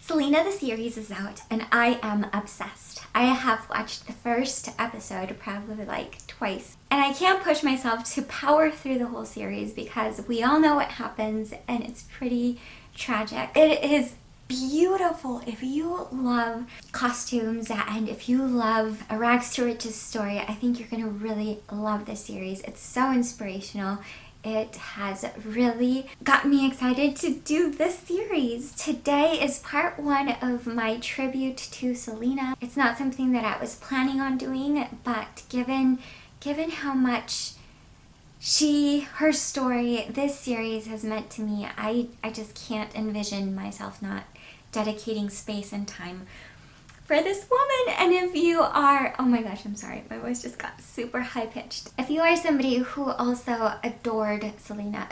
Selena the series is out and I am obsessed. I have watched the first episode probably like twice. And I can't push myself to power through the whole series because we all know what happens and it's pretty tragic. It is beautiful. If you love costumes and if you love a rags to riches story, I think you're gonna really love this series. It's so inspirational. It has really got me excited to do this series. Today is part one of my tribute to Selena. It's not something that I was planning on doing, but given how much her story, this series has meant to me, I just can't envision myself not dedicating space and time for this woman. And if you are, oh my gosh, I'm sorry, my voice just got super high pitched. If you are somebody who also adores Selena,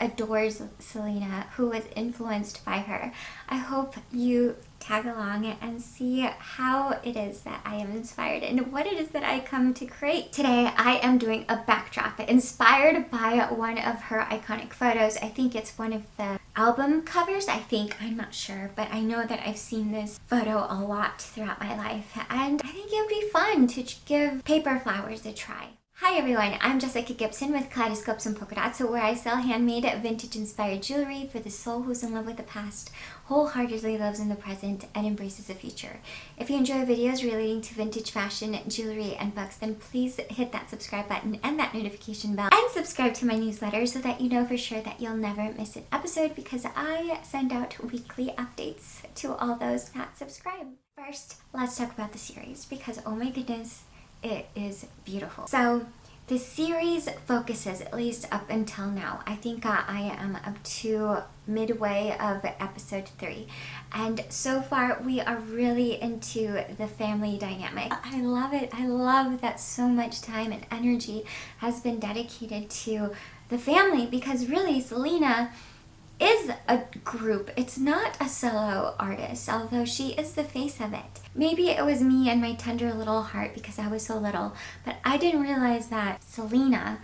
who was influenced by her, I hope you tag along and see how it is that I am inspired and what it is that I come to create. Today I am doing a backdrop inspired by one of her iconic photos. I think it's one of the album covers, I'm not sure, but I know that I've seen this photo a lot throughout my life and I think it would be fun to give paper flowers a try. Hi everyone, I'm Jessica Gibson with Kaleidoscopes and Polka Dots, where I sell handmade, vintage-inspired jewelry for the soul who's in love with the past, wholeheartedly lives in the present, and embraces the future. If you enjoy videos relating to vintage fashion, jewelry, and books, then please hit that subscribe button and that notification bell, and subscribe to my newsletter so that you know for sure that you'll never miss an episode, because I send out weekly updates to all those that subscribe. First, let's talk about the series, because oh my goodness, it is beautiful. So the series focuses, at least up until now, I think I am up to midway of episode 3, and so far we are really into the family dynamic. I love it. I love that so much time and energy has been dedicated to the family, because really Selena is a group. It's not a solo artist, although she is the face of it. Maybe it was me and my tender little heart because I was so little, but I didn't realize that Selena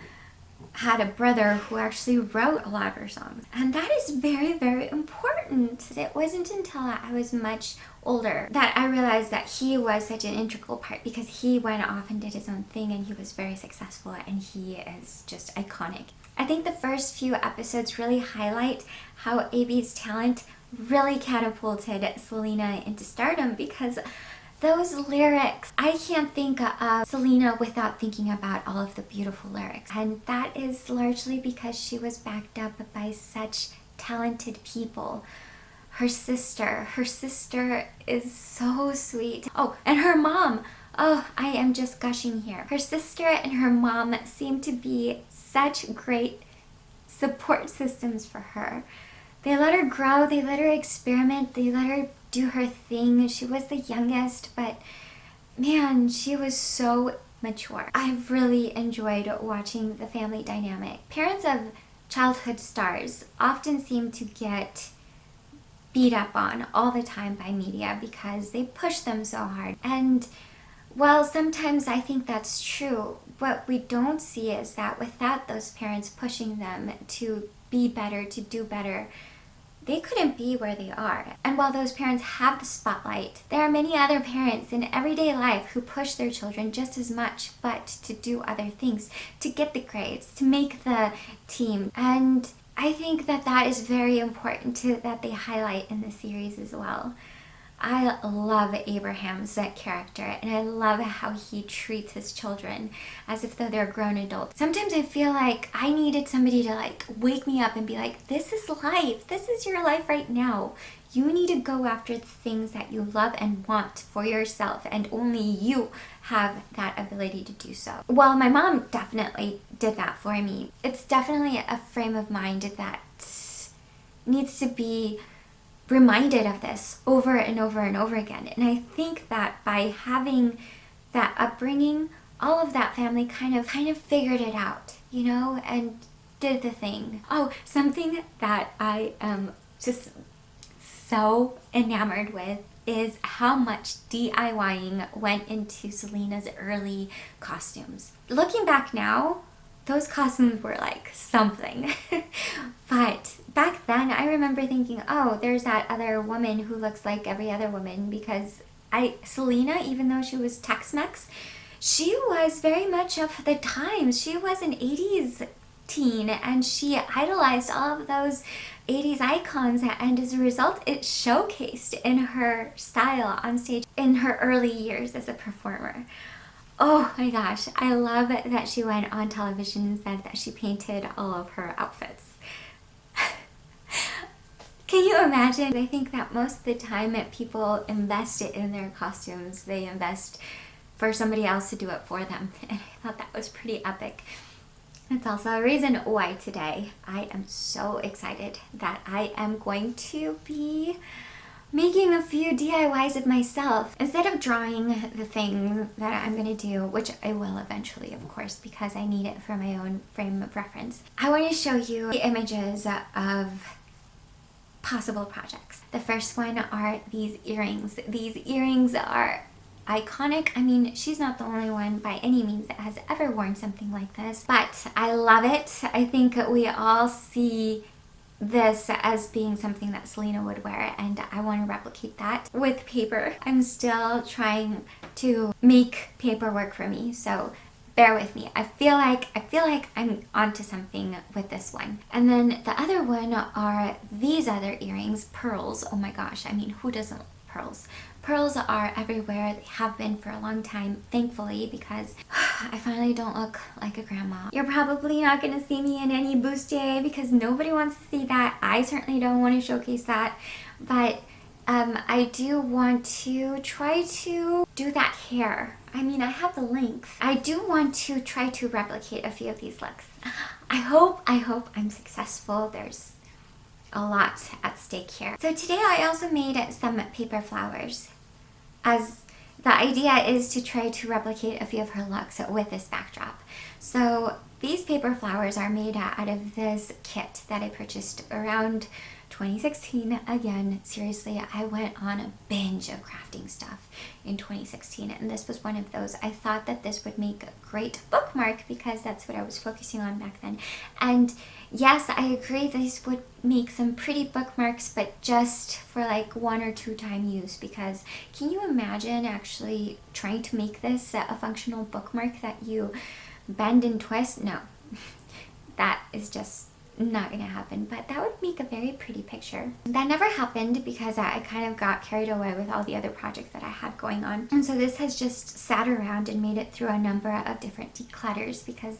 had a brother who actually wrote a lot of her songs. And that is very, very important. It wasn't until I was much older that I realized that he was such an integral part, because he went off and did his own thing and he was very successful and he is just iconic. I think the first few episodes really highlight how AB's talent really catapulted Selena into stardom, because those lyrics, I can't think of Selena without thinking about all of the beautiful lyrics. And that is largely because she was backed up by such talented people. Her sister is so sweet. Oh, and her mom. Oh, I am just gushing here. Her sister and her mom seem to be such great support systems for her. They let her grow, they let her experiment, they let her do her thing. She was the youngest, but man, she was so mature. I've really enjoyed watching the family dynamic. Parents of childhood stars often seem to get beat up on all the time by media because they push them so hard. And well, sometimes I think that's true. What we don't see is that without those parents pushing them to be better, to do better, they couldn't be where they are. And while those parents have the spotlight, there are many other parents in everyday life who push their children just as much, but to do other things, to get the grades, to make the team. And I think that that is very important that they highlight in the series as well. I love Abraham's character, and I love how he treats his children as if though they're grown adults. Sometimes I feel like I needed somebody to wake me up and be like, this is life. This is your life right now. You need to go after the things that you love and want for yourself, and only you have that ability to do so. Well, my mom definitely did that for me. It's definitely a frame of mind that needs to be reminded of this over and over and over again. And I think that by having that upbringing, all of that family kind of figured it out, you know, and did the thing. Oh, something that I am just so enamored with is how much DIYing went into Selena's early costumes. Looking back now, those costumes were like something. But back then I remember thinking, oh, there's that other woman who looks like every other woman, because Selena, even though she was Tex-Mex, she was very much of the times. She was an 80s teen and she idolized all of those 80s icons, and as a result it showcased in her style on stage in her early years as a performer. Oh my gosh, I love that she went on television and said that she painted all of her outfits. Can you imagine? I think that most of the time people invest it in their costumes. They invest for somebody else to do it for them. And I thought that was pretty epic. It's also a reason why today I am so excited that I am going to be making a few DIYs of myself. Instead of drawing the thing that I'm going to do, which I will eventually, of course, because I need it for my own frame of reference, I want to show you the images of possible projects. The first one are these earrings. These earrings are iconic. I mean, she's not the only one by any means that has ever worn something like this, but I love it. I think we all see this as being something that Selena would wear, and I want to replicate that with paper. I'm still trying to make paper work for me, so bear with me. I feel like I'm onto something with this one. And then the other one are these other earrings, pearls. Oh my gosh, I mean, who doesn't love pearls? Pearls are everywhere. They have been for a long time, thankfully, because I finally don't look like a grandma. You're probably not going to see me in any bustier because nobody wants to see that. I certainly don't want to showcase that, but I do want to try to do that hair. I mean, I have the length. I do want to try to replicate a few of these looks. I hope I'm successful. There's a lot at stake here. So today I also made some paper flowers, as the idea is to try to replicate a few of her looks with this backdrop. So these paper flowers are made out of this kit that I purchased around 2016. Again, seriously, I went on a binge of crafting stuff in 2016, and this was one of those. I thought that this would make a great bookmark because that's what I was focusing on back then. And yes, I agree these would make some pretty bookmarks, but just for like 1 or 2 time use, because can you imagine actually trying to make this a functional bookmark that you bend and twist? No, that is just not gonna happen, but that would make a very pretty picture. That never happened because I kind of got carried away with all the other projects that I had going on, and so this has just sat around and made it through a number of different declutters because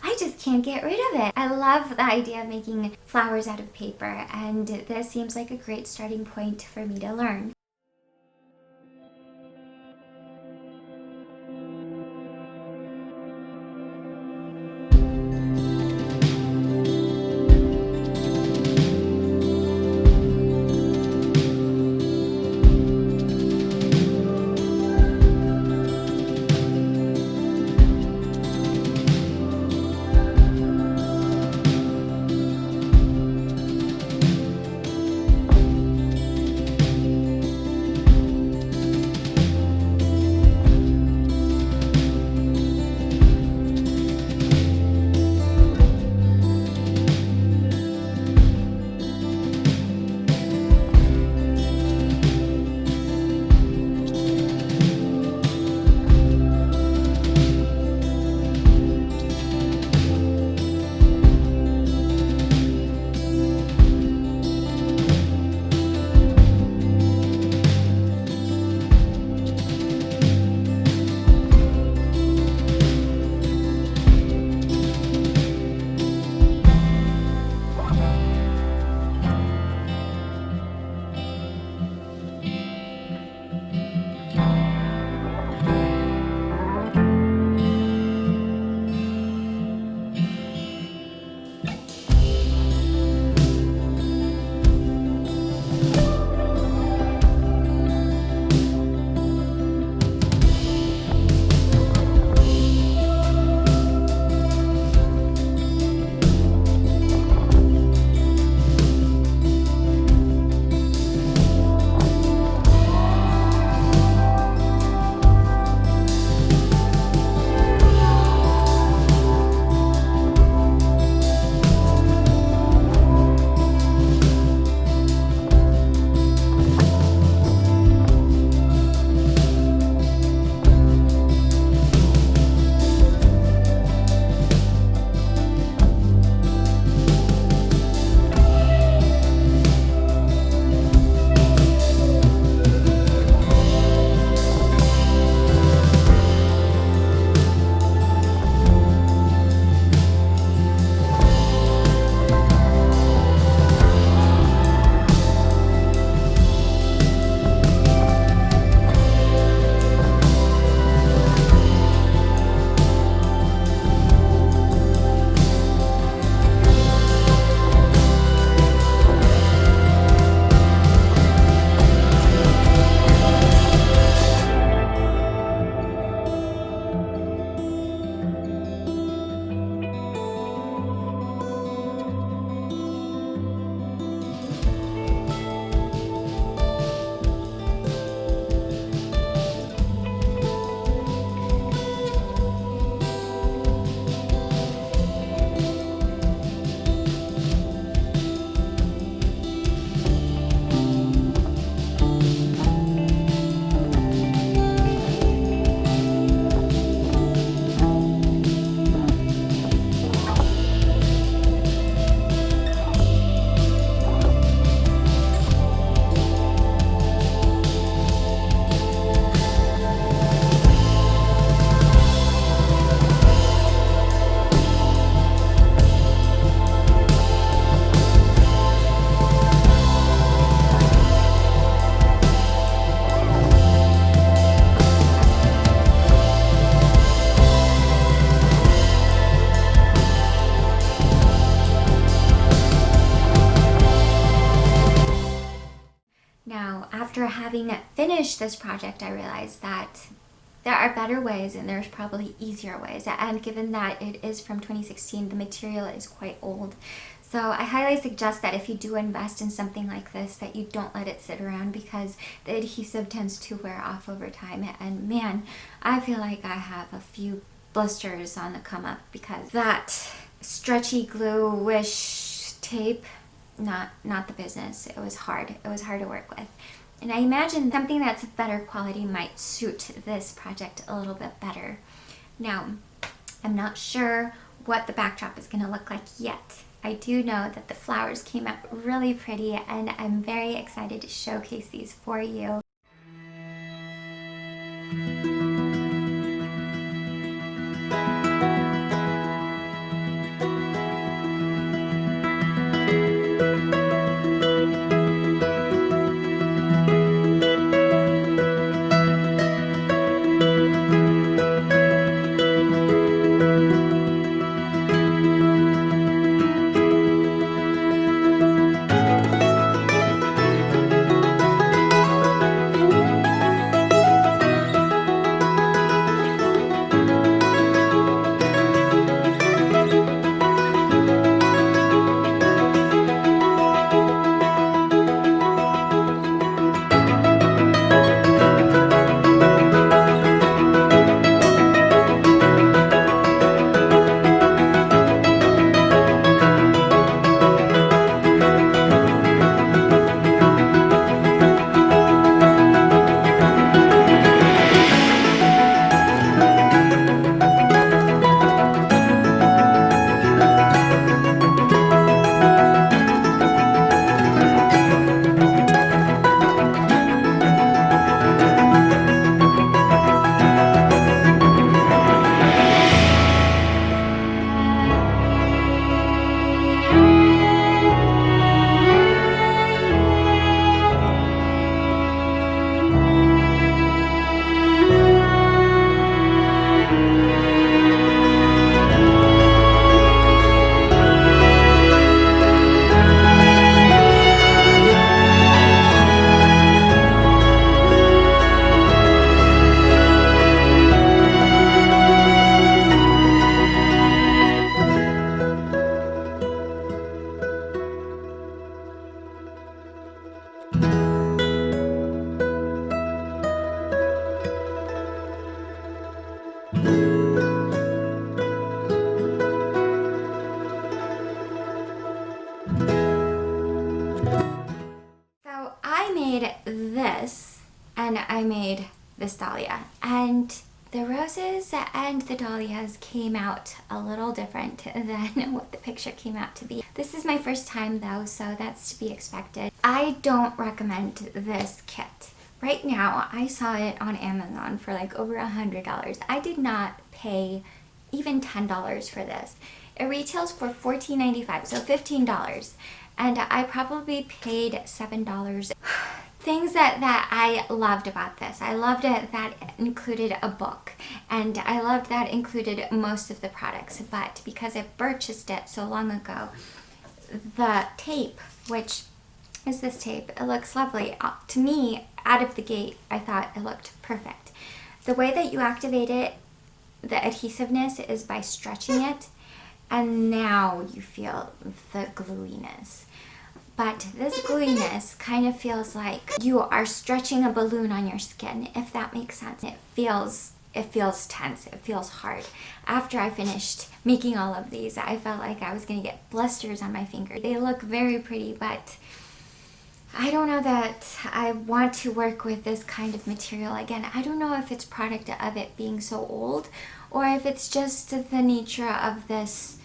I just can't get rid of it. I love the idea of making flowers out of paper, and this seems like a great starting point for me to learn. after having finished this project, I realized that there are better ways and there's probably easier ways. And given that it is from 2016, the material is quite old. So I highly suggest that if you do invest in something like this, that you don't let it sit around, because the adhesive tends to wear off over time. And man, I feel like I have a few blisters on the come up because that stretchy glue wish tape, not the business. It was hard. It was hard to work with. And I imagine something that's of better quality might suit this project a little bit better. Now, I'm not sure what the backdrop is going to look like yet. I do know that the flowers came out really pretty, and I'm very excited to showcase these for you. This, and I made this dahlia, and the roses and the dahlias came out a little different than what the picture came out to be. This is my first time though, so that's to be expected. I don't recommend this kit. Right now, I saw it on Amazon for like over $100. I did not pay even $10 for this. It retails for $14.95, so $15. And I probably paid $7. Things that I loved about this. I loved it that it included a book, and I loved that it included most of the products, but because I purchased it so long ago, the tape, which is this tape, it looks lovely. To me, out of the gate, I thought it looked perfect. The way that you activate it, the adhesiveness, is by stretching it, and now you feel the gluiness. But this gluiness kind of feels like you are stretching a balloon on your skin, if that makes sense. It feels tense, it feels hard. After I finished making all of these, I felt like I was gonna get blisters on my finger. They look very pretty, but I don't know that I want to work with this kind of material again. I don't know if it's product of it being so old, or if it's just the nature of this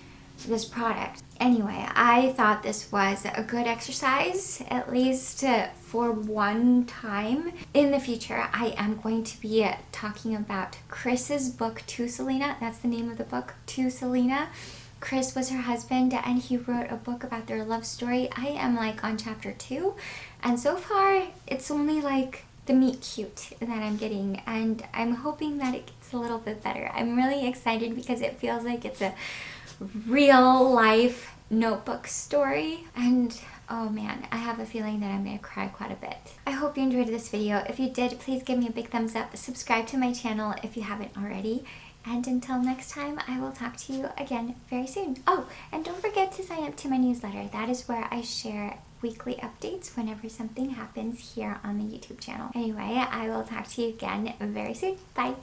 product. Anyway, I thought this was a good exercise, at least for one time. In the future, I am going to be talking about Chris's book, To Selena. That's the name of the book, To Selena. Chris was her husband, and he wrote a book about their love story. I am like on chapter 2, and so far it's only like the meet cute that I'm getting, and I'm hoping that it gets a little bit better. I'm really excited because it feels like it's a real life notebook story, and Oh man, I have a feeling that I'm gonna cry quite a bit. I hope you enjoyed this video. If you did, please give me a big thumbs up. Subscribe to my channel if you haven't already. And until next time, I will talk to you again very soon. Oh, and don't forget to sign up to my newsletter. That is where I share weekly updates whenever something happens here on the YouTube channel. Anyway, I will talk to you again very soon. Bye!